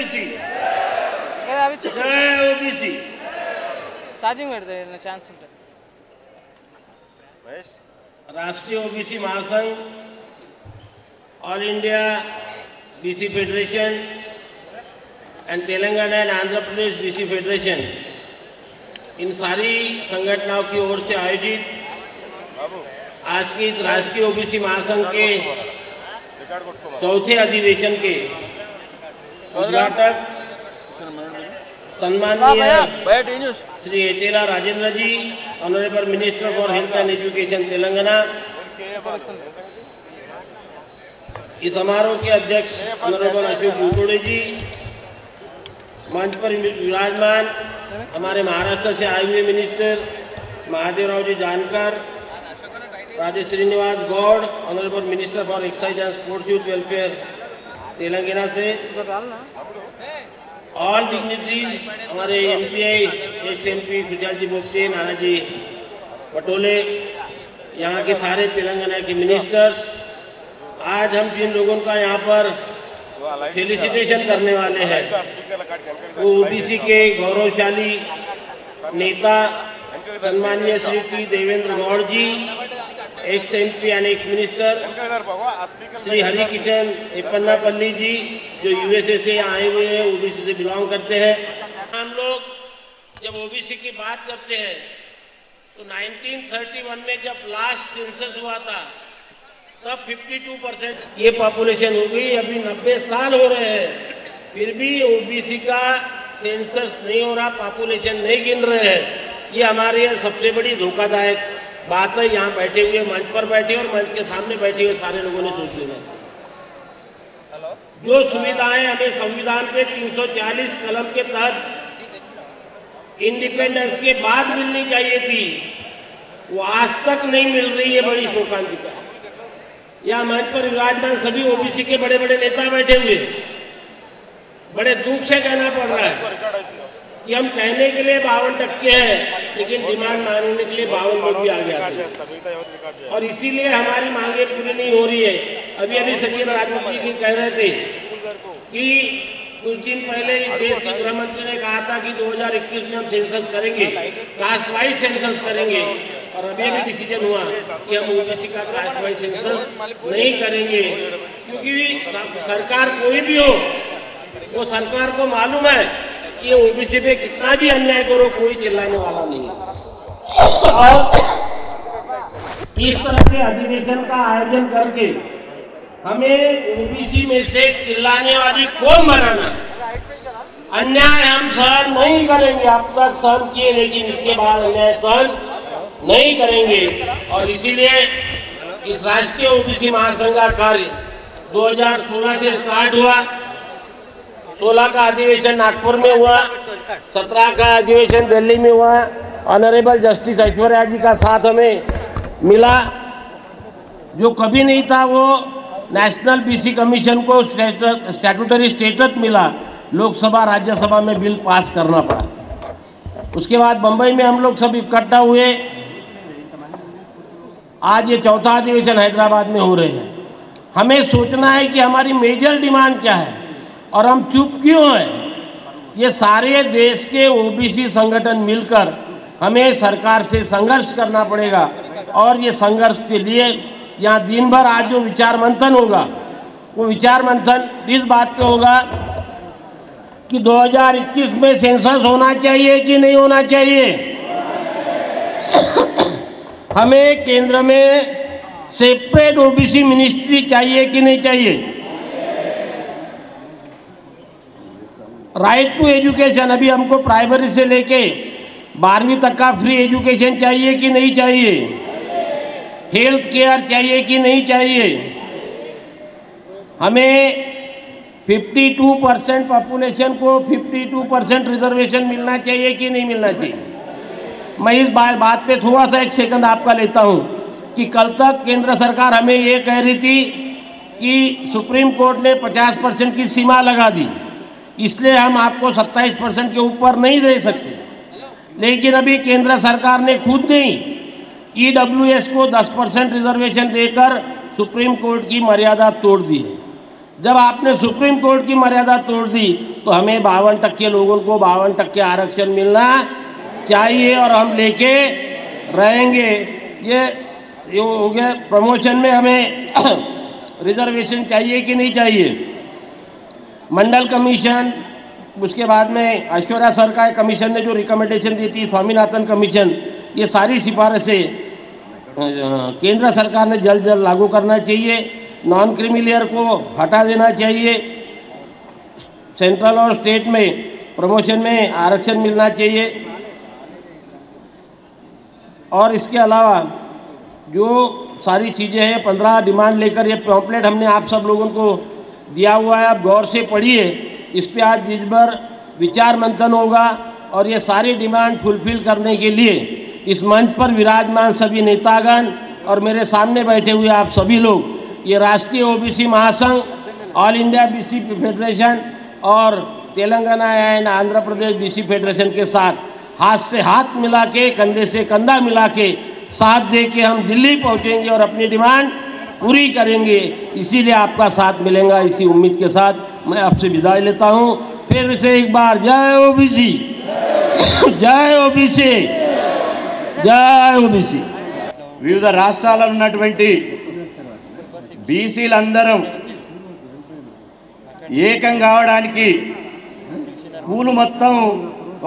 OBC, जय OBC. Charging పెడితే chance ఉంటుంది. राष्ट्रीय ओबीसी महासंघ, all India BC federation and Telangana and Andhra Pradesh BC federation, इन सारी संगठनों की ओर से आयोजित आज की इस राष्ट्रीय ओबीसी महासंघ के चौथे अधिवेशन के उद्घाटक सम्माननीय Shri Eatala Rajender ji, honourable minister for health and education Telangana, इस समारोह के अध्यक्ष ऑनरेबल अशोक गुटोड़े जी, मंच पर विराजमान हमारे महाराष्ट्र से आए हुए minister Mahadevrao ji Jankar, Rajesh Srinivas Goud, honourable minister for excise and sports youth welfare Telangana से, ऑल डिग्निटरीज, हमारे MPI, ex MP Khushal ji Bogte, Nanaji Patole, यहाँ के सारे तेलंगाना के मिनिस्टर्स, आज हम जिन लोगों का यहाँ पर फेलिसिटेशन करने वाले हैं वो ओबीसी के गौरवशाली नेता सम्माननीय Shri T Devender Goud ji, ex MP and ex minister Shri Hari Kishan Eppannapalli ji, जो यूएसए से आए हुए हैं, ओबीसी से बिलोंग करते हैं। हम लोग जब ओबीसी की बात करते हैं तो 1931 में जब लास्ट सेंसस हुआ था तब 52% ये पॉपुलेशन हो गई। अभी 90 साल हो रहे हैं फिर भी ओबीसी का सेंसस नहीं हो रहा, पॉपुलेशन नहीं गिन रहे हैं। ये हमारे सबसे बड़ी धोखादायक बात है। यहाँ बैठे हुए, मंच पर बैठे और मंच के सामने बैठे हुए सारे लोगों ने सोच लेना चाहिए। जो सुविधाएं हमें संविधान के 340 कलम के तहत इंडिपेंडेंस के बाद मिलनी चाहिए थी, वो आज तक नहीं मिल रही है। बड़ी शोकांतिका। यहाँ मंच पर विराजमान सभी ओबीसी के बड़े बड़े नेता बैठे हुए, बड़े दुख से कहना पड़ रहा है कि हम कहने के लिए 52% है, लेकिन डिमांड मांगने के लिए 52 लोग भी आ गया और इसीलिए हमारी मांगे पूरी नहीं हो रही है। अभी अभी सचिन राजपूत जी कह रहे थे कि कुछ दिन पहले इस देश के गृह मंत्री ने कहा था कि 2021 में हम सेंसस करेंगे, कास्ट वाइज सेंसस करेंगे, और अभी अभी डिसीजन हुआ कि हम ओबीसी का कास्ट वाइज सेंसस नहीं करेंगे, क्योंकि सरकार कोई भी हो, वो सरकार को मालूम है कि ओबीसी पे कितना भी अन्याय करो कोई चिल्लाने वाला नहीं है। और इस तरह के अधिवेशन का आयोजन करके हमें ओबीसी में से चिल्लाने वाली कौन बनाना है? अन्याय हम सहन नहीं करेंगे। अब तक सहन किए, लेकिन इसके बाद अन्याय सहन नहीं करेंगे। और इसीलिए इस राष्ट्रीय ओबीसी महासंघ का कार्य 2016 से स्टार्ट हुआ। 16 का अधिवेशन नागपुर में हुआ, 17 का अधिवेशन दिल्ली में हुआ। ऑनरेबल जस्टिस ऐश्वर्या जी का साथ हमें मिला, जो कभी नहीं था। वो नेशनल बीसी कमीशन को स्टैट्यूटरी स्टेटस मिला, लोकसभा राज्यसभा में बिल पास करना पड़ा। उसके बाद बंबई में हम लोग सब इकट्ठा हुए। आज ये चौथा अधिवेशन हैदराबाद में हो रहे हैं। हमें सोचना है कि हमारी मेजर डिमांड क्या है और हम चुप क्यों हैं। ये सारे देश के ओबीसी संगठन मिलकर हमें सरकार से संघर्ष करना पड़ेगा। और ये संघर्ष के लिए यहाँ दिन भर आज जो विचार मंथन होगा, वो विचार मंथन इस बात पे होगा कि 2021 में सेंसस होना चाहिए कि नहीं होना चाहिए। हमें केंद्र में सेपरेट ओबीसी मिनिस्ट्री चाहिए कि नहीं चाहिए। राइट टू एजुकेशन, अभी हमको प्राइमरी से लेके 12वीं तक का फ्री एजुकेशन चाहिए कि नहीं चाहिए। हेल्थ केयर चाहिए कि नहीं चाहिए। हमें 52% पॉपुलेशन को 52% रिजर्वेशन मिलना चाहिए कि नहीं मिलना चाहिए। मैं इस बात पे थोड़ा सा एक सेकंड आपका लेता हूं कि कल तक केंद्र सरकार हमें ये कह रही थी कि सुप्रीम कोर्ट ने 50% की सीमा लगा दी, इसलिए हम आपको 27% के ऊपर नहीं दे सकते। लेकिन अभी केंद्र सरकार ने खुद नहीं ईडब्ल्यूएस को 10% रिजर्वेशन देकर सुप्रीम कोर्ट की मर्यादा तोड़ दी है। जब आपने सुप्रीम कोर्ट की मर्यादा तोड़ दी तो हमें 52% लोगों को 52% आरक्षण मिलना चाहिए और हम लेके रहेंगे। ये हो गया। प्रमोशन में हमें रिजर्वेशन चाहिए कि नहीं चाहिए? मंडल कमीशन, उसके बाद में ऐश्वर्या सर का कमीशन ने जो रिकमेंडेशन दी थी, स्वामीनाथन कमीशन, ये सारी सिफारिशें केंद्र सरकार ने जल्द जल्द लागू करना चाहिए। नॉन क्रीमी लेयर को हटा देना चाहिए। सेंट्रल और स्टेट में प्रमोशन में आरक्षण मिलना चाहिए। और इसके अलावा जो सारी चीज़ें हैं, 15 डिमांड लेकर ये पॉम्पलेट हमने आप सब लोगों को दिया हुआ है, आप गौर से पढ़िए। इस पे आज दिन भर विचार मंथन होगा और ये सारी डिमांड फुलफिल करने के लिए इस मंच पर विराजमान सभी नेतागण और मेरे सामने बैठे हुए आप सभी लोग, ये राष्ट्रीय ओबीसी महासंघ, ऑल इंडिया बीसी फेडरेशन और Telangana and Andhra Pradesh BC federation के साथ हाथ से हाथ मिला के, कंधे से कंधा मिला के साथ दे के हम दिल्ली पहुंचेंगे और अपनी डिमांड पूरी करेंगे। इसीलिए आपका साथ मिलेगा, इसी उम्मीद के साथ मैं आपसे विदाई लेता हूं। फिर से एक बार जय ओबीसी, जय ओबीसी, जय ओबीसी। వివిధ రాష్ట్రాల్లో ఉన్నటువంటి బీసీలందరం ఏకం కావడానికి పూలు మొత్తం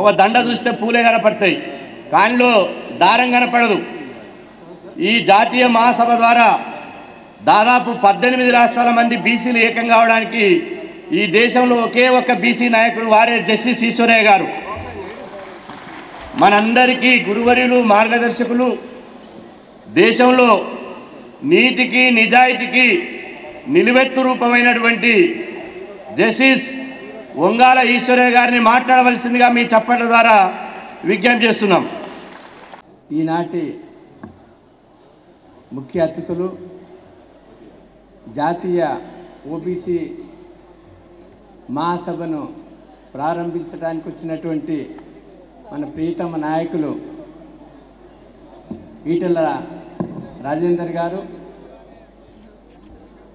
ఒక దండ చూస్తే పూలే కనపడతాయి, కానిలో దారం కనపడదు. ఈ జాతీయ మహాసభ ద్వారా దాదాపు 18 రాష్ట్రాల మంది బీసీలు ఏకం కావడానికి ఈ దేశంలో ఒకే ఒక్క బీసీ నాయకుడు, వారే జస్టిస్ ఈశ్వరయ్య గారు. మనందరికీ గురువర్యులు, మార్గదర్శకులు. దేశంలో నీతికి నిజాయితీకి నిలువెత్తు రూపమైనటువంటి జస్టిస్ వంగాల ఈశ్వరయ్య గారిని మాట్లాడవలసిందిగా మీ చప్పట్ల ద్వారా విజ్ఞప్తి చేస్తున్నాం. ఈనాటి ముఖ్య అతిథులు, జాతీయ ఓబీసీ మహాసభను ప్రారంభించడానికి వచ్చినటువంటి మన ప్రియతమ నాయకులు ఈటెల రాజేందర్ గారు,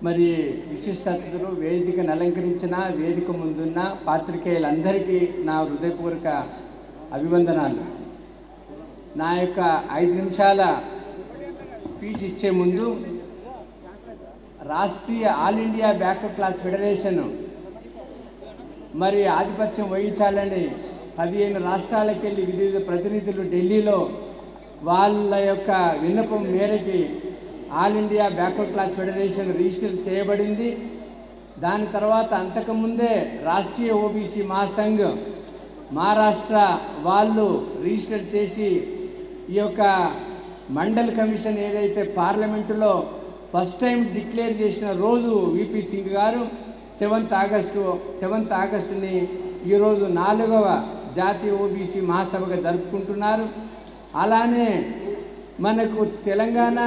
మరి విశిష్ట అతిథులు, వేదికను అలంకరించిన, వేదిక ముందున్న పాత్రికేయులందరికీ నా హృదయపూర్వక అభివందనాలు. నా యొక్క 5 నిమిషాల స్పీచ్ ఇచ్చే ముందు Rashtriya all India backward class federation మరి ఆధిపత్యం వహించాలని 15 రాష్ట్రాలకు వెళ్ళి వివిధ ప్రతినిధులు ఢిల్లీలో వాళ్ళ యొక్క విన్నపం మేరకి all India backward class federation register చేయబడింది. దాని తర్వాత అంతకుముందే రాష్ట్రీయ ఓబీసీ మహాసంఘ్ మహారాష్ట్ర వాళ్ళు రిజిస్టర్ చేసి ఈ యొక్క మండల్ కమిషన్ ఏదైతే పార్లమెంటులో ఫస్ట్ టైం డిక్లేర్ చేసిన రోజు విపి సింగ్ గారు 7th ఆగస్టుని ఈరోజు 4వ జాతీయ ఓబీసీ మహాసభగా జరుపుకుంటున్నారు. అలానే మనకు తెలంగాణ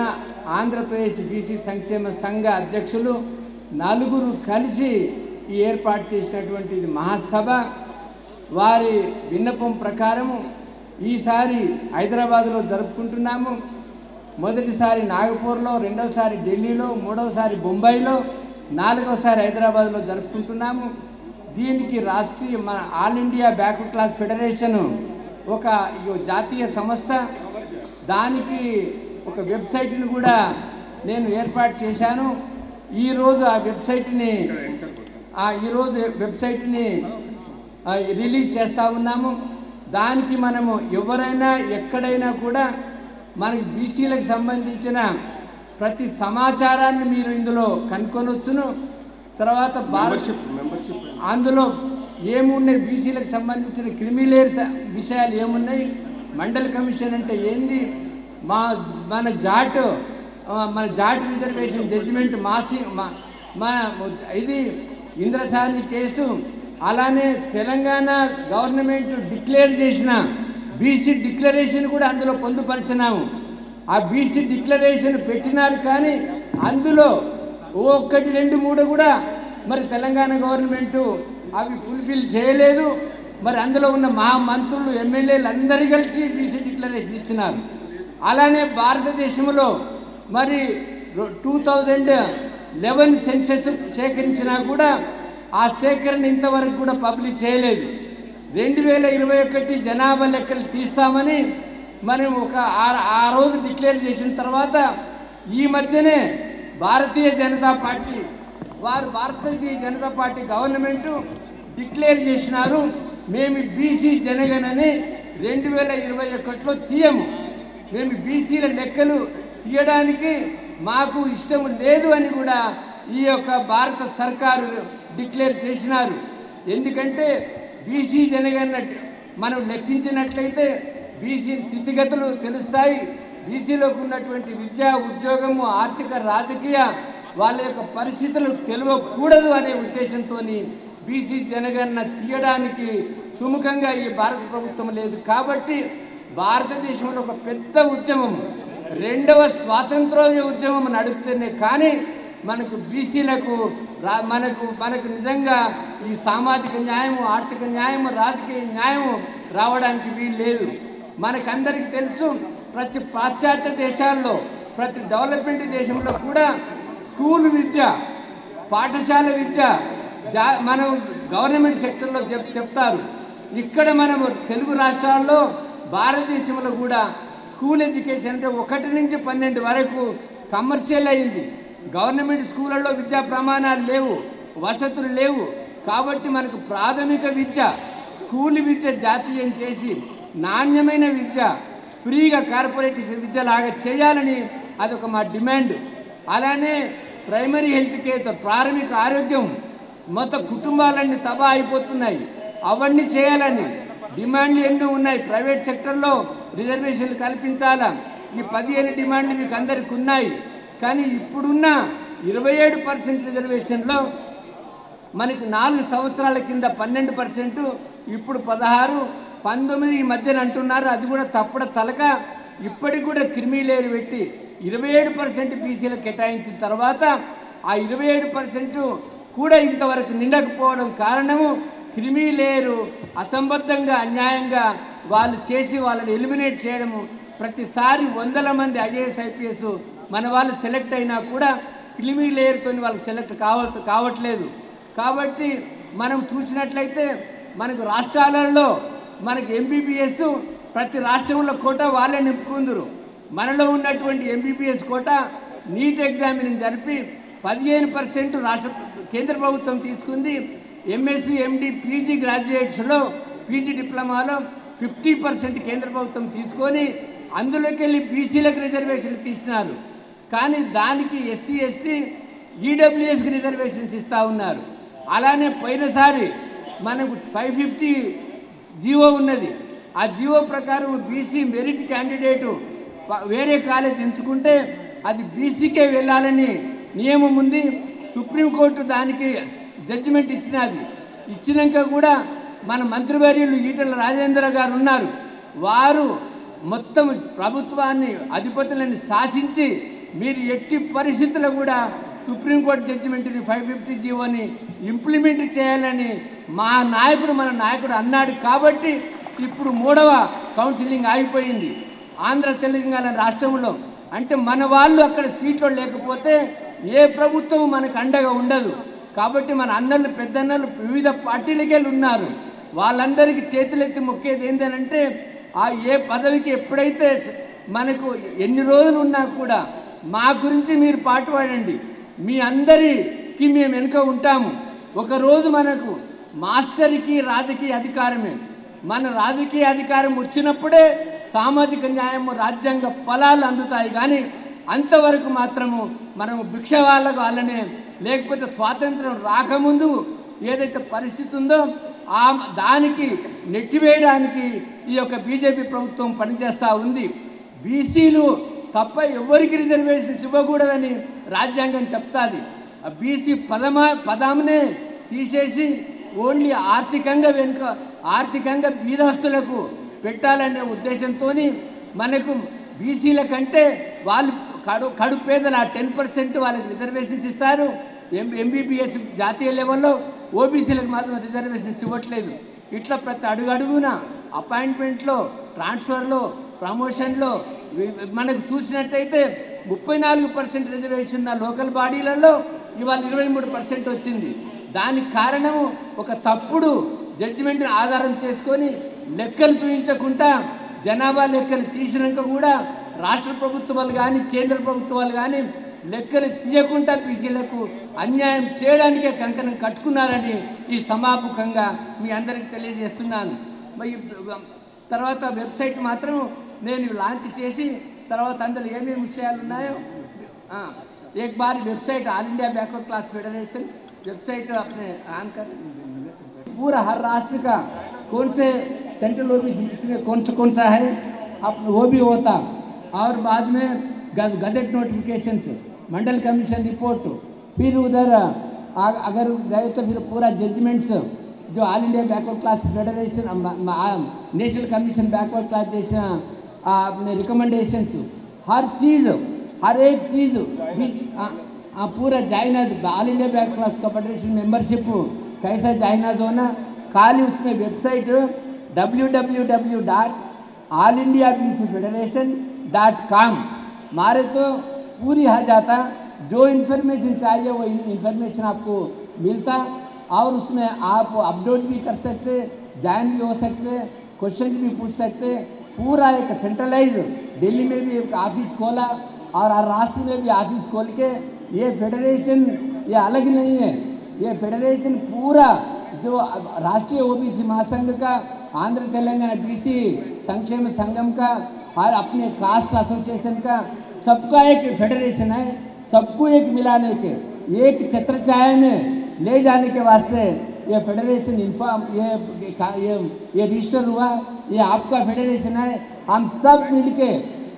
ఆంధ్రప్రదేశ్ బీసీ సంక్షేమ సంఘ అధ్యక్షులు 4 కలిసి ఈ ఏర్పాటు చేసినటువంటి మహాసభ. వారి విన్నపం ప్రకారము ఈసారి హైదరాబాద్లో జరుపుకుంటున్నాము. మొదటిసారి నాగపూర్లో, రెండవసారి ఢిల్లీలో, మూడవసారి బొంబాయిలో, 4వసారి హైదరాబాద్లో జరుపుకుంటున్నాము. దీనికి Rashtriya all India backward class federation ఒక జాతీయ సంస్థ, దానికి ఒక వెబ్సైట్ని కూడా నేను ఏర్పాటు చేశాను. ఈరోజు ఆ వెబ్సైట్ని రిలీజ్ చేస్తూ ఉన్నాము. దానికి మనము ఎవరైనా ఎక్కడైనా కూడా మనకి బీసీలకు సంబంధించిన ప్రతి సమాచారాన్ని మీరు ఇందులో కనుక్కొనొచ్చును. తర్వాత అందులో ఏమున్నాయి, బీసీలకు సంబంధించిన క్రిమిలేయర్ విషయాలు ఏమున్నాయి, మండల్ కమిషన్ అంటే ఏంది, మన జాట్ రిజర్వేషన్ జడ్జిమెంట్ ఇది ఇంద్రసాని కేసు, అలానే తెలంగాణ గవర్నమెంట్ డిక్లేర్ చేసిన బీసీ డిక్లరేషన్ కూడా అందులో పొందుపరిచినాము. ఆ బీసీ డిక్లరేషన్ పెట్టినారు, కానీ అందులో 1, 2, 3 కూడా మరి తెలంగాణ గవర్నమెంటు అవి ఫుల్ఫిల్ చేయలేదు. మరి అందులో ఉన్న మంత్రులు, ఎమ్మెల్యేలు అందరూ కలిసి బీసీ డిక్లరేషన్ ఇచ్చినారు. అలానే భారతదేశంలో మరి 11 సెన్సెస్ సేకరించినా కూడా ఆ సేకరణ ఇంతవరకు కూడా పబ్లిష్ చేయలేదు. 2021 జనాభా లెక్కలు తీస్తామని మనం ఆ రోజు డిక్లేర్ చేసిన తర్వాత ఈ మధ్యనే Bharatiya Janata party government declare చేసినారు, మేము బీసీ జనగణని 2021లో తీయము, మేము బీసీల లెక్కలు తీయడానికి మాకు ఇష్టం లేదు అని కూడా ఈ యొక్క భారత సర్కారు డిక్లేర్ చేసినారు. ఎందుకంటే బీసీ జనగణన మనం లెక్కించినట్లయితే బీసీ స్థితిగతులు తెలుస్తాయి, బీసీలోకి ఉన్నటువంటి విద్యా ఉద్యోగము ఆర్థిక రాజకీయ వాళ్ళ యొక్క పరిస్థితులు తెలియకూడదు అనే ఉద్దేశంతో బీసీ జనగణన తీయడానికి సుముఖంగా ఈ భారత ప్రభుత్వం లేదు. కాబట్టి భారతదేశంలో ఒక పెద్ద ఉద్యమం, రెండవ స్వాతంత్రోద్యమ ఉద్యమం నడుపుతూనే కానీ మనకు బీసీలకు మనకు నిజంగా ఈ సామాజిక న్యాయము ఆర్థిక న్యాయము రాజకీయ న్యాయము రావడానికి వీలు లేదు. మనకందరికీ తెలుసు, ప్రతి పాశ్చాత్య దేశాల్లో ప్రతి డెవలప్మెంట్ దేశంలో కూడా స్కూల్ విద్య పాఠశాల విద్య మనం గవర్నమెంట్ సెక్టర్లో చెప్తారు. ఇక్కడ మనము తెలుగు రాష్ట్రాల్లో భారతదేశంలో కూడా స్కూల్ ఎడ్యుకేషన్ అంటే 1 నుంచి 12 వరకు కమర్షియల్ అయింది. గవర్నమెంట్ స్కూళ్ళల్లో విద్యా ప్రమాణాలు లేవు, వసతులు లేవు. కాబట్టి మనకు ప్రాథమిక విద్య స్కూల్ విద్య జాతీయం చేసి నాణ్యమైన విద్య ఫ్రీగా కార్పొరేట్ విద్యలాగా చేయాలని అదొక మా డిమాండ్. అలానే ప్రైమరీ హెల్త్ కేర్ ప్రాథమిక ఆరోగ్యం మొత్తం కుటుంబాలన్నీ తబా అయిపోతున్నాయి, అవన్నీ చేయాలని డిమాండ్లు ఎన్నో ఉన్నాయి. ప్రైవేట్ సెక్టర్లో రిజర్వేషన్లు కల్పించాలా, ఈ 15 డిమాండ్లు మీకు అందరికీ ఉన్నాయి. కానీ ఇప్పుడున్న 27% రిజర్వేషన్లో మనకి 4 సంవత్సరాల కింద 12%, ఇప్పుడు 16, 19 ఈ మధ్యన అంటున్నారు. అది కూడా తప్పడ తలక. ఇప్పటికి కూడా క్రిమిలేరు పెట్టి 27% బీసీలకు కేటాయించిన తర్వాత ఆ 27% కూడా ఇంతవరకు నిండకపోవడం కారణము క్రిమిలేరు అసంబద్ధంగా అన్యాయంగా వాళ్ళు చేసి వాళ్ళని ఎలిమినేట్ చేయడము. ప్రతిసారి 100 మంది ఐఏఎస్ ఐపీఎస్ మన వాళ్ళు సెలెక్ట్ అయినా కూడా క్రిమిలేరుతో వాళ్ళకి సెలెక్ట్ కావట్లేదు. కాబట్టి మనం చూసినట్లయితే మనకు రాష్ట్రాలలో మనకు ఎంబీబీఎస్ ప్రతి రాష్ట్రంలో కోట వాళ్ళే నింపుకుందరు. మనలో ఉన్నటువంటి ఎంబీబీఎస్ కోట నీట్ ఎగ్జామినింగ్ జరిపి 15% రాష్ట్ర కేంద్ర ప్రభుత్వం తీసుకుంది. ఎంఎస్సి ఎండి పీజీ గ్రాడ్యుయేట్స్లో పీజీ డిప్లొమాలో 50% కేంద్ర ప్రభుత్వం తీసుకొని అందులోకి వెళ్ళి బీసీలకు రిజర్వేషన్లు తీసినారు. కానీ దానికి ఎస్సీ ఎస్టీ ఈడబ్ల్యూఎస్కి రిజర్వేషన్స్ ఇస్తూ ఉన్నారు. అలానే పోయినసారి మనకు 550 జీవో ఉన్నది. ఆ జీవో ప్రకారం బీసీ మెరిట్ క్యాండిడేటు వేరే కాలేజ్ ఎంచుకుంటే అది బీసీకే వెళ్ళాలని నియమం ఉంది. సుప్రీంకోర్టు దానికి జడ్జిమెంట్ ఇచ్చినది. ఇచ్చినాక కూడా మన మంత్రివర్యులు ఈటెల రాజేంద్ర గారు ఉన్నారు. వారు మొత్తం ప్రభుత్వాన్ని అధిపతులను శాసించి మీరు ఎట్టి పరిస్థితుల్లో కూడా సుప్రీంకోర్టు జడ్జిమెంట్ని 550 జీవోని ఇంప్లిమెంట్ చేయాలని మన నాయకుడు అన్నాడు. కాబట్టి ఇప్పుడు 3వ కౌన్సిలింగ్ ఆగిపోయింది ఆంధ్ర తెలంగాణ రాష్ట్రంలో. అంటే మన వాళ్ళు అక్కడ సీట్లో లేకపోతే ఏ ప్రభుత్వం మనకు అండగా ఉండదు. కాబట్టి మన అన్నలు పెద్దన్నలు వివిధ పార్టీలకే ఉన్నారు. వాళ్ళందరికీ చేతులెత్తి మొక్కేది ఏంటంటే ఆ ఏ పదవికి ఎప్పుడైతే మనకు ఎన్ని రోజులు ఉన్నా కూడా మా గురించి మీరు పాటుపడండి, మీ అందరికీ మేము వెనుక ఉంటాము. ఒకరోజు మనకు మాస్టర్కి రాజకీయ అధికారమే. మన రాజకీయ అధికారం వచ్చినప్పుడే సామాజిక న్యాయము రాజ్యాంగ ఫలాలు అందుతాయి. కానీ అంతవరకు మాత్రము మనము భిక్ష వాళ్ళకు వాళ్ళనే, లేకపోతే స్వాతంత్రం రాకముందు ఏదైతే పరిస్థితి ఉందో దానికి నెట్టివేయడానికి ఈ యొక్క బీజేపీ ప్రభుత్వం పనిచేస్తూ ఉంది. బీసీలు తప్ప ఎవరికి రిజర్వేషన్స్ ఇవ్వకూడదని రాజ్యాంగం చెప్తాది. ఆ బీసీ పదమునే తీసేసి ఓన్లీ ఆర్థికంగా బీదస్తులకు పెట్టాలనే ఉద్దేశంతో మనకు బీసీల కంటే వాళ్ళు కడు పేదలు ఆ 10% వాళ్ళకి రిజర్వేషన్స్ ఇస్తారు. ఎంబీబీఎస్ జాతీయ లెవెల్లో ఓబీసీలకు మాత్రం రిజర్వేషన్స్ ఇవ్వట్లేదు. ఇట్లా ప్రతి అడుగున అపాయింట్మెంట్లో, ట్రాన్స్ఫర్లో, ప్రమోషన్లో మనకు చూసినట్టయితే 34% రిజర్వేషన్ లోకల్ బాడీలలో, ఇవాళ 23% వచ్చింది. దానికి కారణం ఒక తప్పుడు జడ్జిమెంట్ని ఆధారం చేసుకొని లెక్కలు చూపించకుండా జనాభా లెక్కలు తీసినాక కూడా రాష్ట్ర ప్రభుత్వాలు కానీ కేంద్ర ప్రభుత్వాలు కానీ లెక్కలు తీయకుండా బీసీలకు అన్యాయం చేయడానికే కంకణం కట్టుకున్నారని ఈ సమాపకంగా మీ అందరికీ తెలియజేస్తున్నాను. మరి తర్వాత వెబ్సైట్ మాత్రం నేను లాంచ్ చేసి తర్వాత అందులో ఏమేమి విషయాలు ఉన్నాయో एक बार website all India backward class federation website अपने ऑन कर पूरा हर राष्ट्र का कौन से सेंट्रल ओबीसी लिस्ट में कौन सा है अब वो भी होता. और बाद में गजट नोटिफिकेशन से मंडल कमीशन रिपोर्ट फिर उधर अगर गए तो फिर पूरा जजमेंट्स जो all India backward class federation national commission backward class जैसा अपने रिकमेंडेशंस हर चीज़ हर एक चीज़ पूरा जायनाज all India back class federation membership कैसा जायनाज होना खाली उसमें वेबसाइट www.allindiabcfederation.com मारे तो पूरी आ जाता. जो इन्फॉर्मेशन चाहिए वो इन्फॉर्मेशन आपको मिलता और उसमें आप अपडेट भी कर सकते, ज्वाइन भी हो सकते, क्वेश्चन भी पूछ सकते. पूरा एक सेंट्रलाइज दिल्ली में भी एक ऑफिस खोला और हर राष्ट्र में भी ऑफिस खोल के ये फेडरेशन ये अलग नहीं है. ये फेडरेशन पूरा जो राष्ट्रीय ओबीसी महासंघ का आंध्र तेलंगाना बीसी संक्षेम संगम का और अपने कास्ट एसोसिएशन का सबका एक फेडरेशन है. सबको एक मिलाने के एक छत्र छाया में ले जाने के वास्ते ये फेडरेशन इन्फॉर्म ये रजिस्टर हुआ. ये आपका फेडरेशन है. हम सब मिलके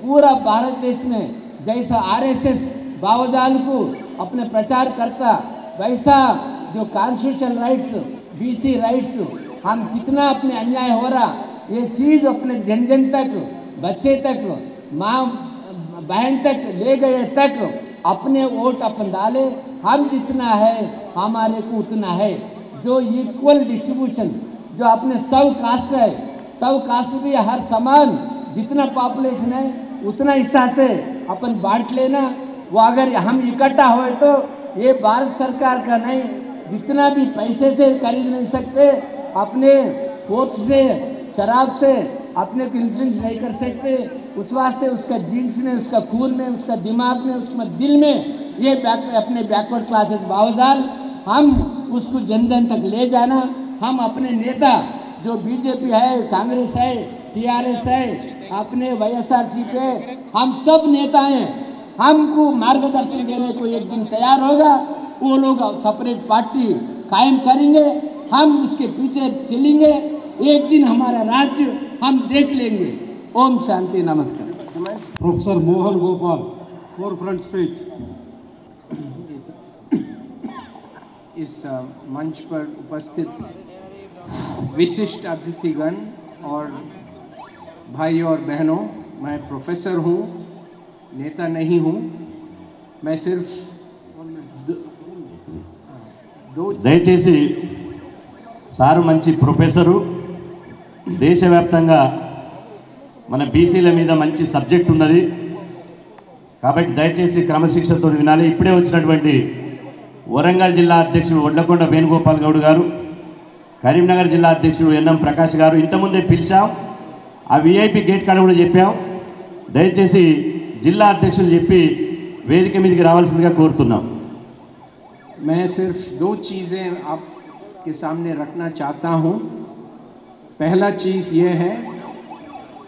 पूरा भारत देश में जैसा आरएसएस बावजाल को अपने प्रचार करता वैसा जो कॉन्स्टिट्यूशनल राइट्स बीसी राइट्स हम कितना अपने अन्याय हो रहा ये चीज़ अपने जन जन तक बच्चे तक माँ बहन तक ले गए तक अपने वोट अपन डाले. हम जितना है हमारे को उतना है. जो इक्वल डिस्ट्रीब्यूशन जो अपने सब कास्ट है सब कास्ट भी हर समान जितना पॉपुलेशन है उतना हिस्सा से अपन बांट लेना. वो अगर हम इकट्ठा हुए तो ये भारत सरकार का नहीं जितना भी पैसे से खरीद नहीं सकते अपने फोर्स से शराब से अपने को इन्फ्लुएंस नहीं कर सकते. उस वास्ते उसका जीन्स में उसका खून में उसका दिमाग में उसका दिल में ये अपने बैकवर्ड क्लासेस बावजाल हम उसको जन जन तक ले जाना. हम अपने नेता जो बीजेपी है कांग्रेस है टीआरएस है अपने वाईएसआरसीपी पे हम सब नेता हैं. हमको मार्गदर्शन देने को एक दिन तैयार होगा. वो लोग सेपरेट पार्टी कायम करेंगे हम उसके पीछे चलेंगे. एक दिन हमारा राज्य हम देख लेंगे. ओम शांति नमस्कार. Professor Mohan Gopal four front speech. इस मंच पर उपस्थित विशिष्ट अतिथिगण और भाइयों और बहनों, मैं प्रोफेसर हूँ, नेता नहीं हूँ. मैं सिर्फ దయచేసి సారు మంచి ప్రొఫెసరు దేశవ్యాప్తంగా మన బీసీల మీద మంచి సబ్జెక్ట్ ఉన్నది కాబట్టి దయచేసి క్రమశిక్షణతో వినాలి. ఇప్పుడే వచ్చినటువంటి వరంగల్ జిల్లా అధ్యక్షుడు వడ్లకొండ వేణుగోపాల్ గౌడ్ గారు, కరీంనగర్ జిల్లా అధ్యక్షుడు ఎన్ఎం ప్రకాష్ గారు ఇంతకుముందే పిలిచాం. ఆ విఐపి గేట్ కాడ కూడా చెప్పాం. దయచేసి జిల్లా అధ్యక్షులు చెప్పి వేదిక మీదకి రావాల్సిందిగా కోరుతున్నాం. मैं सिर्फ दो चीज़ें आपके सामने रखना चाहता हूँ. पहला चीज़ ये है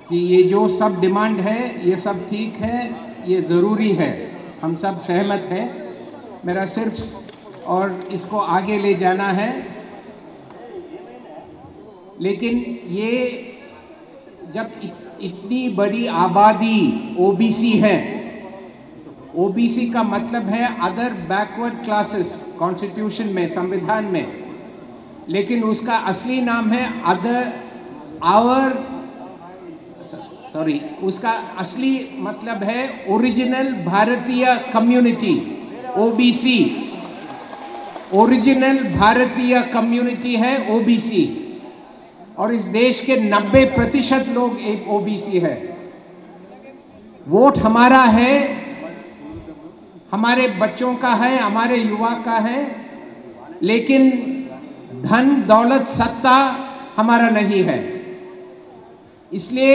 कि ये जो सब डिमांड है ये सब ठीक है, ये ज़रूरी है, हम सब सहमत हैं. मेरा सिर्फ और इसको आगे ले जाना है. लेकिन ये जब इतनी बड़ी आबादी ओबीसी है, ओबीसी का मतलब है अदर बैकवर्ड क्लासेस कॉन्स्टिट्यूशन में संविधान में, लेकिन उसका असली नाम है उसका असली मतलब है ओरिजिनल भारतीय कम्युनिटी. ओबीसी ओरिजिनल भारतीय कम्युनिटी है ओबीसी. और इस देश के 90% लोग एक ओबीसी है. वोट हमारा है, हमारे बच्चों का है, हमारे युवा का है, लेकिन धन दौलत सत्ता हमारा नहीं है। इसलिए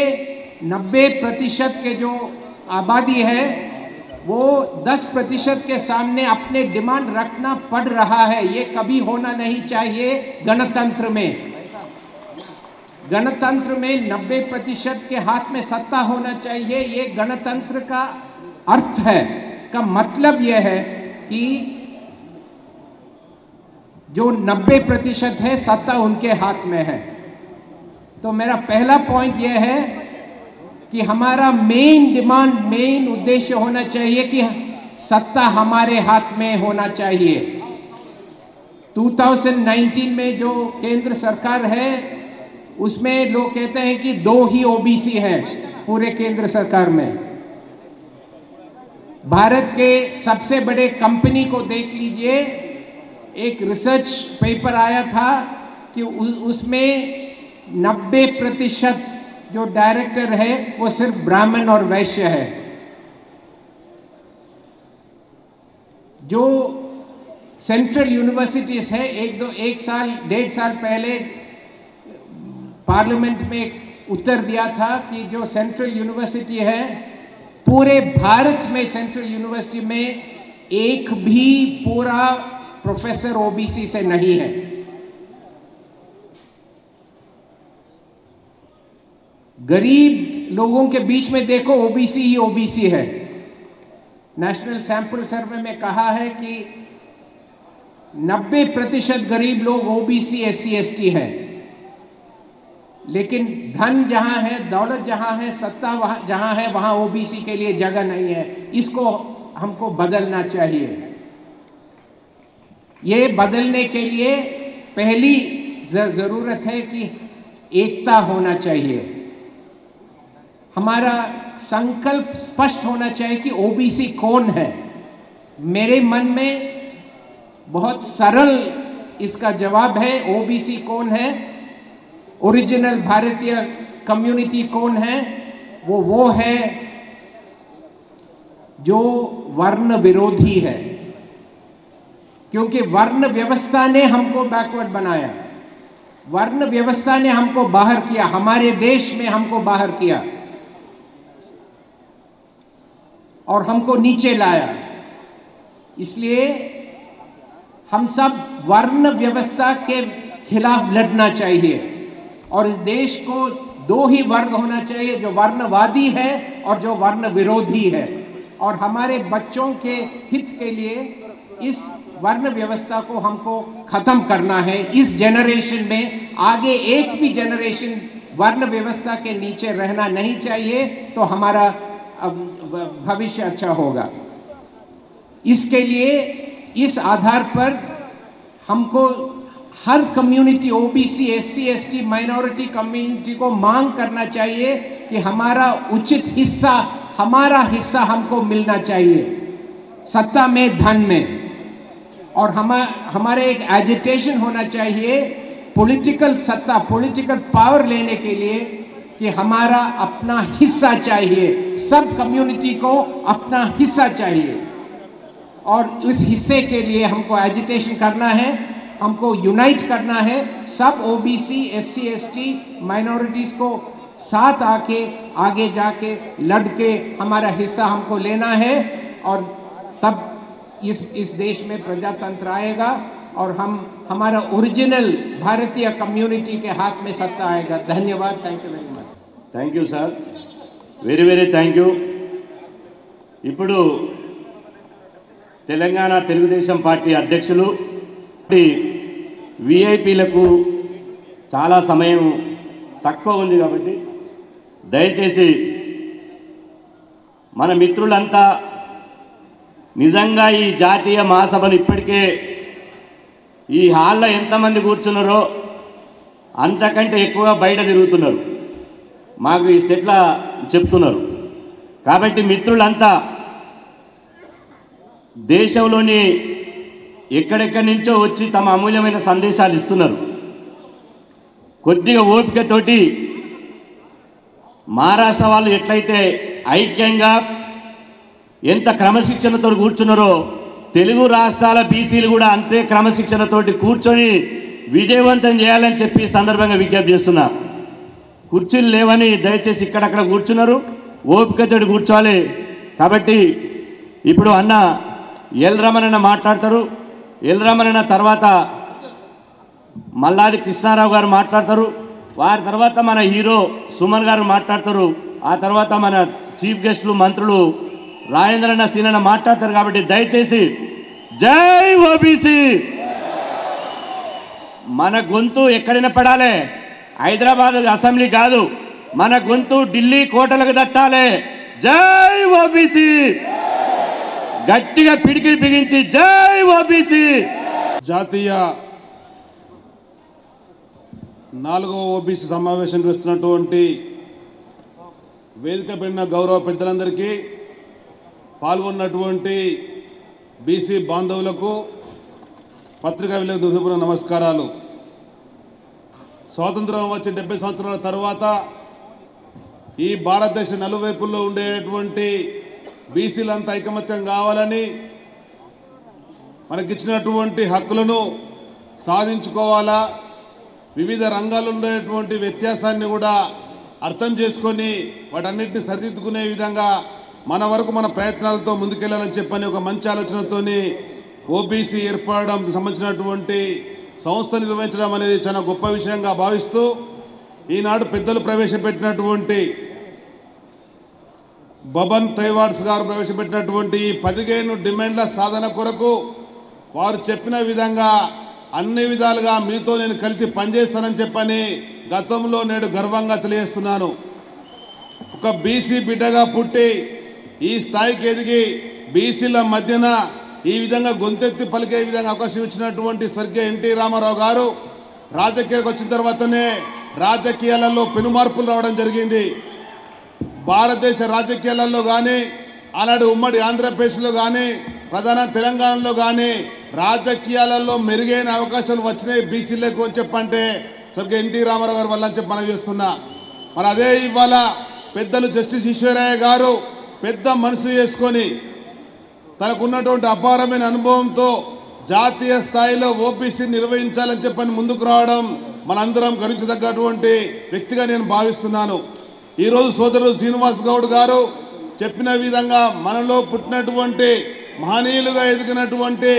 90% के जो आबादी है वो 10% के सामने अपने डिमांड रखना पड़ रहा है। ये कभी होना नहीं चाहिए गणतंत्र में। गणतंत्र में 90% के हाथ में सत्ता होना चाहिए। ये गणतंत्र का अर्थ है, का मतलब यह है कि जो 90% है सत्ता उनके हाथ में है। तो मेरा पहला पॉइंट यह है कि हमारा मेन डिमांड, मेन उद्देश्य होना चाहिए कि सत्ता हमारे हाथ में होना चाहिए। 2019 में जो केंद्र सरकार है उसमें लोग कहते हैं कि 2 ही ओबीसी हैं पूरे केंद्र सरकार में। भारत के सबसे बड़े कंपनी को देख लीजिए, एक रिसर्च पेपर आया था कि उसमें 90% जो डायरेक्टर है वो सिर्फ ब्राह्मण और वैश्य है। जो सेंट्रल यूनिवर्सिटीज है, 1-1.5 साल पहले पार्लियामेंट में एक उत्तर दिया था कि जो सेंट्रल यूनिवर्सिटी है पूरे भारत में, सेंट्रल यूनिवर्सिटी में एक भी पूरा प्रोफेसर ओबीसी से नहीं है। गरीब लोगों के बीच में देखो ओबीसी ही ओबीसी है। नेशनल सैंपल सर्वे में कहा है कि 90% गरीब लोग ओबीसी SC ST है, लेकिन धन जहां है, दौलत जहां है, सत्ता वहां जहां है, वहां ओबीसी के लिए जगह नहीं है। इसको हमको बदलना चाहिए। ये बदलने के लिए पहली जरूरत है कि एकता होना चाहिए। हमारा संकल्प स्पष्ट होना चाहिए कि ओबीसी कौन है। मेरे मन में बहुत सरल इसका जवाब है। ओबीसी कौन है? ओरिजिनल भारतीय कम्युनिटी कौन है? वो है जो वर्ण विरोधी है, क्योंकि वर्ण व्यवस्था ने हमको बैकवर्ड बनाया। वर्ण व्यवस्था ने हमको बाहर किया, हमारे देश में हमको बाहर किया और हमको नीचे लाया। इसलिए हम सब वर्ण व्यवस्था के खिलाफ लड़ना चाहिए और इस देश को 2 ही वर्ग होना चाहिए, जो वर्णवादी है और जो वर्ण विरोधी है। और हमारे बच्चों के हित के लिए इस वर्ण व्यवस्था को हमको खत्म करना है। इस जनरेशन में आगे एक भी जनरेशन वर्ण व्यवस्था के नीचे रहना नहीं चाहिए, तो हमारा भविष्य अच्छा होगा। इसके लिए इस आधार पर हमको हर community, OBC, SC ST, minority community को मांग करना चाहिए कि हमारा उचित हिस्सा, हमारा हिस्सा हमको मिलना चाहिए, सत्ता में, धन में। और हमारे एक एजिटेशन होना चाहिए पॉलिटिकल सत्ता, पॉलिटिकल पावर लेने के लिए कि हमारा अपना हिस्सा चाहिए। सब कम्युनिटी को अपना हिस्सा चाहिए और उस हिस्से के लिए हमको एजिटेशन करना है, हमको यूनाइट करना है। सब ओबीसी, SC ST माइनॉरिटीज को साथ आके आगे जाके लड़के हमारा हिस्सा हमको लेना है और तब इस देश में प्रजातंत्र आएगा और हमारा ओरिजिनल भारतीय कम्युनिटी के हाथ में सत्ता आएगा। धन्यवाद। Thank you very much. Thank you sir, very very thank you. ఇప్పుడు తెలంగాణ తెలుగుదేశం పార్టీ అధ్యక్షులు విఐపీలకు చాలా సమయం తక్కువ ఉంది కాబట్టి దయచేసి మన మిత్రులంతా నిజంగా ఈ జాతీయ మహాసభను ఇప్పటికే ఈ హాల్లో ఎంతమంది కూర్చున్నారో అంతకంటే ఎక్కువగా బయట తిరుగుతున్నారు, మాకు ఈ సెట్ల చెప్తున్నారు. కాబట్టి మిత్రులంతా దేశంలోని ఎక్కడెక్కడి నుంచో వచ్చి తమ అమూల్యమైన సందేశాలు ఇస్తున్నారు. కొద్దిగా ఓపికతోటి మహారాష్ట్ర వాళ్ళు ఎట్లయితే ఐక్యంగా ఎంత క్రమశిక్షణతో కూర్చున్నారో తెలుగు రాష్ట్రాల బీసీలు కూడా అంతే క్రమశిక్షణతోటి కూర్చొని విజయవంతం చేయాలని చెప్పి సందర్భంగా విజ్ఞప్తి చేస్తున్నా. కుర్చీలు లేవని దయచేసి ఇక్కడక్కడ కూర్చున్నారు, ఓపికతోటి కూర్చోవాలి. కాబట్టి ఇప్పుడు అన్న ఎల్ రమణన్న మాట్లాడతారు. ఎల్ రమణన్న తర్వాత మల్లాది కృష్ణారావు గారు మాట్లాడతారు. వారి తర్వాత మన హీరో సుమన్ గారు మాట్లాడతారు. ఆ తర్వాత మన చీఫ్ గెస్టులు మంత్రులు రాజేంద్రన్న సీనన్న మాట్లాడతారు. కాబట్టి దయచేసి జై ఓబీసీ, మన గొంతు ఎక్కడైనా పడాలి, హైదరాబాద్ అసెంబ్లీ కాదు, మన గొంతు ఢిల్లీ కోటలకు దట్టాలి. జై ఓబీసీ, గట్టిగా పిడికిలి బిగించి జై ఓబీసీ. జాతీయ 4వ ఓబీసీ సమావేశం చేస్తున్నటువంటి వేదిక పైన గౌరవ పెద్దలందరికీ, పాల్గొన్నటువంటి బీసీ బాంధవులకు, పత్రికా విలేకరులకు నమస్కారాలు. స్వాతంత్రం వచ్చి 70 సంవత్సరాల తర్వాత ఈ భారతదేశ నలువైపుల్లో ఉండేటువంటి బీసీలంతా ఐకమత్యం కావాలని, మనకిచ్చినటువంటి హక్కులను సాధించుకోవాలా, వివిధ రంగాల్లో ఉండేటువంటి వ్యత్యాసాన్ని కూడా అర్థం చేసుకొని వాటన్నిటిని సరిదిద్దుకునే విధంగా మన వరకు మన ప్రయత్నాలతో ముందుకెళ్లాలని చెప్పని ఒక మంచి ఆలోచనతో ఓబీసీ ఏర్పడడం సంబంధించినటువంటి సంస్థ నిర్వహించడం అనేది చాలా గొప్ప విషయంగా భావిస్తూ, ఈనాడు పెద్దలు ప్రవేశపెట్టినటువంటి బబన్ తైవాడ్స్ గారు ప్రవేశపెట్టినటువంటి 15 డిమాండ్ల సాధన కొరకు వారు చెప్పిన విధంగా అన్ని విధాలుగా మీతో నేను కలిసి పనిచేస్తానని చెప్పని గతంలో నేడు గర్వంగా తెలియజేస్తున్నాను. ఒక బీసీ బిడ్డగా పుట్టి ఈ స్థాయికి ఎదిగి బీసీల మధ్యన ఈ విధంగా గొంతెత్తి పలికే విధంగా అవకాశం ఇచ్చినటువంటి స్వర్గీయ ఎన్టీ రామారావు గారు రాజకీయాలకు వచ్చిన తర్వాతనే రాజకీయాలలో పెనుమార్పులు రావడం జరిగింది. భారతదేశ రాజకీయాలలో కానీ, ఆనాడు ఉమ్మడి ఆంధ్రప్రదేశ్లో కానీ, ప్రధాన తెలంగాణలో కానీ రాజకీయాలలో మెరుగైన అవకాశాలు వచ్చినాయి బీసీలకు అని చెప్పంటే స్వర్గీయ ఎన్టీ రామారావు గారు వల్ల అని చెప్పి మనం చేస్తున్నా. మరి అదే ఇవాళ పెద్దలు జస్టిస్ ఈశ్వరయ్య గారు పెద్ద మనసు చేసుకొని తనకున్నటువంటి అపారమైన అనుభవంతో జాతీయ స్థాయిలో ఓబీసీ నిర్వహించాలని చెప్పని ముందుకు రావడం మనందరం గర్వించదగ్గటువంటి వ్యక్తిగా నేను భావిస్తున్నాను. ఈరోజు సోదరుడు శ్రీనివాస్ గౌడ్ గారు చెప్పిన విధంగా మనలో పుట్టినటువంటి మహనీయులుగా ఎదిగినటువంటి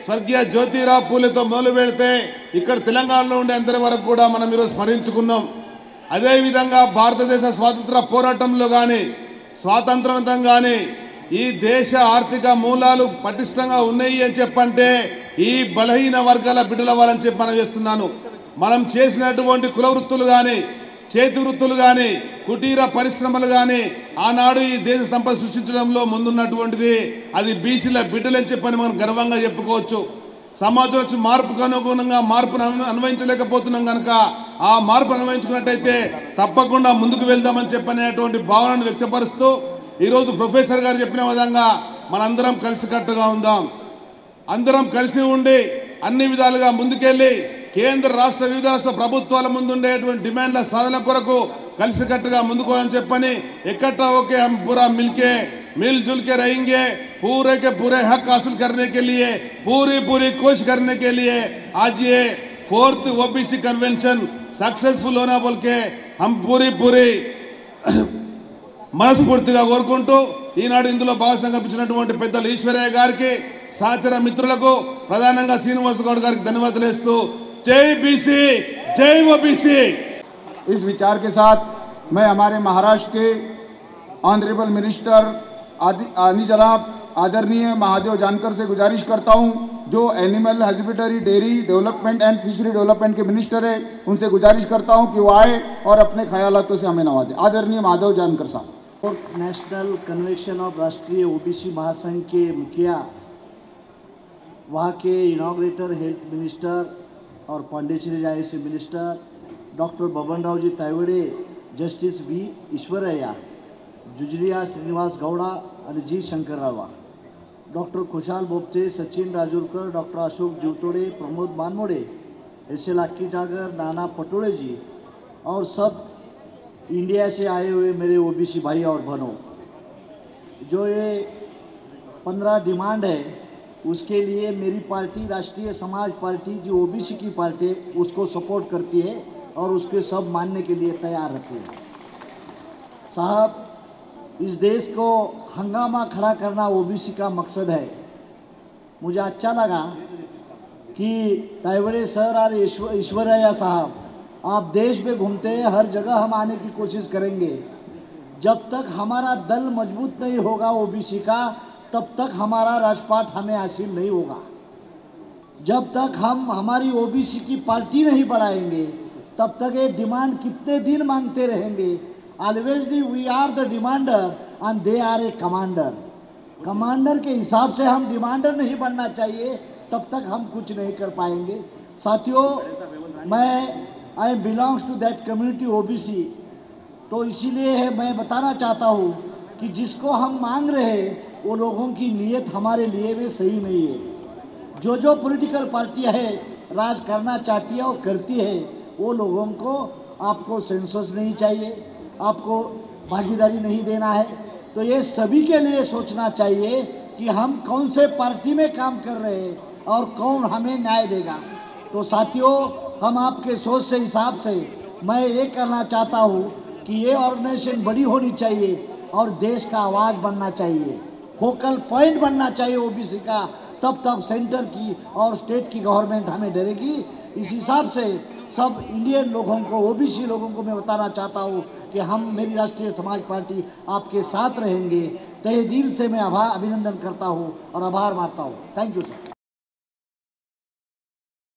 స్వర్గీయ జ్యోతిరావు పూలేతో మొదలు పెడితే ఇక్కడ తెలంగాణలో ఉండే అందరి వరకు కూడా మనం ఈరోజు స్మరించుకున్నాం. అదేవిధంగా భారతదేశ స్వాతంత్ర పోరాటంలో కానీ, స్వాతంత్రానంతం కానీ ఈ దేశ ఆర్థిక మూలాలు పటిష్టంగా ఉన్నాయి అని చెప్పంటే ఈ బలహీన వర్గాల బిడ్డల వాళ్ళని చెప్పి మనం చేస్తున్నాను. మనం చేసినటువంటి కుల వృత్తులు కానీ, చేతి వృత్తులు కానీ, కుటీర పరిశ్రమలు కానీ ఆనాడు ఈ దేశ సంపద సృష్టించడంలో ముందున్నటువంటిది అది బీసీల బిడ్డలని చెప్పని మనం గర్వంగా చెప్పుకోవచ్చు. సమాజంలో వచ్చి మార్పుకు అనుగుణంగా మార్పును అన్వయించలేకపోతున్నాం కనుక ఆ మార్పు అన్వయించుకున్నట్టయితే తప్పకుండా ముందుకు వెళ్దామని చెప్పనేటువంటి భావనను వ్యక్తపరుస్తూ ఈరోజు ప్రొఫెసర్ గారు చెప్పిన విధంగా మనందరం కలిసికట్టుగా ఉందాం. అందరం కలిసి ఉండి అన్ని విధాలుగా ముందుకెళ్ళి కేంద్ర రాష్ట్ర వివిధ రాష్ట్ర ప్రభుత్వాల ముందుండేటువంటి డిమాండ్ల సాధన కొరకు కలిసికట్టుగా ముందుకోవాలని చెప్పని इकट्ठा होके हम पूरा मिलके मिलजुल के रहेंगे, पूरे के पूरे हक हासिल करने के लिए पूरी कोशिश करने के लिए आज ये 4th ओबीसी कन्वेंशन सक्सेसफुल होना बोल के हम पूरी మనస్ఫూర్తిగా కోరుకుంటూ ఈనాడు ఇందులో భాగస్వామ్యం కల్పించినటువంటి పెద్దలు ఈశ్వరయ్య గారికి, సహచర మిత్రులకు, ప్రధానంగా శ్రీనివాస్ గౌడ్ గారికి ధన్యవాదాలు ఇస్తూ జై బీసీ జై ఓబీసీ. इस विचार के साथ मैं हमारे महाराष्ट्र के ऑनरेबल मिनिस्टर आदि जनाब आदरणीय महादेव जानकर से गुजारिश करता हूं, जो animal husbandry, dairy development and fishery development के मिनिस्टर है, उनसे गुजारिश करता हूं कि वो आए और अपने ख्यालातों से हमें नवाजें. आदरणीय महादेव जानकर साहब. और नेशनल कन्वेंशन ऑफ राष्ट्रीय ओबीसी महासंघ के मुखिया, वहाँ के इनॉग्रेटर हेल्थ मिनिस्टर और पांडेचेरी जाए से minister doctor Baban Rao ji Taywade, justice V Eshwaraiah, जुजलिया श्रीनिवास गौड़ा आणि G Shankarrao, doctor Khushal Bopche, Sachin Rajurkar, doctor Ashok Jivtode, Pramod Manmode, S L Akki Jagar, Nana Patole जी और सब इंडिया से आए हुए मेरे ओबीसी भाई और बहनों, जो ये 15 डिमांड है, उसके लिए मेरी पार्टी राष्ट्रीय समाज पार्टी जो ओबीसी की पार्टी है उसको सपोर्ट करती है और उसके सब मानने के लिए तैयार रहती है। साहब, इस देश को हंगामा खड़ा करना ओबीसी का मकसद है। मुझे अच्छा लगा कि ताइवड़े सर और ईश्वरैया साहब, आप देश में घूमते हैं, हर जगह हम आने की कोशिश करेंगे। जब तक हमारा दल मजबूत नहीं होगा ओबीसी का, तब तक हमारा राजपाट हमें हासिल नहीं होगा। जब तक हम हमारी ओबीसी की पार्टी नहीं बढ़ाएंगे, तब तक ये डिमांड कितने दिन मांगते रहेंगे। Alwaysly we are the demander and they are a commander. Commander के हिसाब से हम डिमांडर नहीं बनना चाहिए, तब तक हम कुछ नहीं कर पाएंगे। साथियों, I belongs to that community OBC, तो इसीलिए मैं बताना चाहता हूँ कि जिसको हम मांग रहे हैं वो लोगों की नीयत हमारे लिए भी सही नहीं है। जो पॉलिटिकल पार्टियाँ है राज करना चाहती है और करती है, वो लोगों को आपको सेंसस नहीं चाहिए, आपको भागीदारी नहीं देना है। तो ये सभी के लिए सोचना चाहिए कि हम कौन से पार्टी में काम कर रहे हैं और कौन हमें न्याय देगा। तो साथियों, हम आपके सोच से हिसाब से मैं ये करना चाहता हूँ कि ये ऑर्गेनाइजेशन बड़ी होनी चाहिए और देश का आवाज़ बनना चाहिए, फोकल पॉइंट बनना चाहिए ओबीसी का। तब सेंटर की और स्टेट की गवर्नमेंट हमें डरेगी। इस हिसाब से सब इंडियन लोगों को, ओबीसी लोगों को मैं बताना चाहता हूँ कि हम, मेरी राष्ट्रीय समाज पार्टी आपके साथ रहेंगे। तहे दिल से मैं अभिनंदन करता हूँ और आभार मानता हूँ। Thank you sir.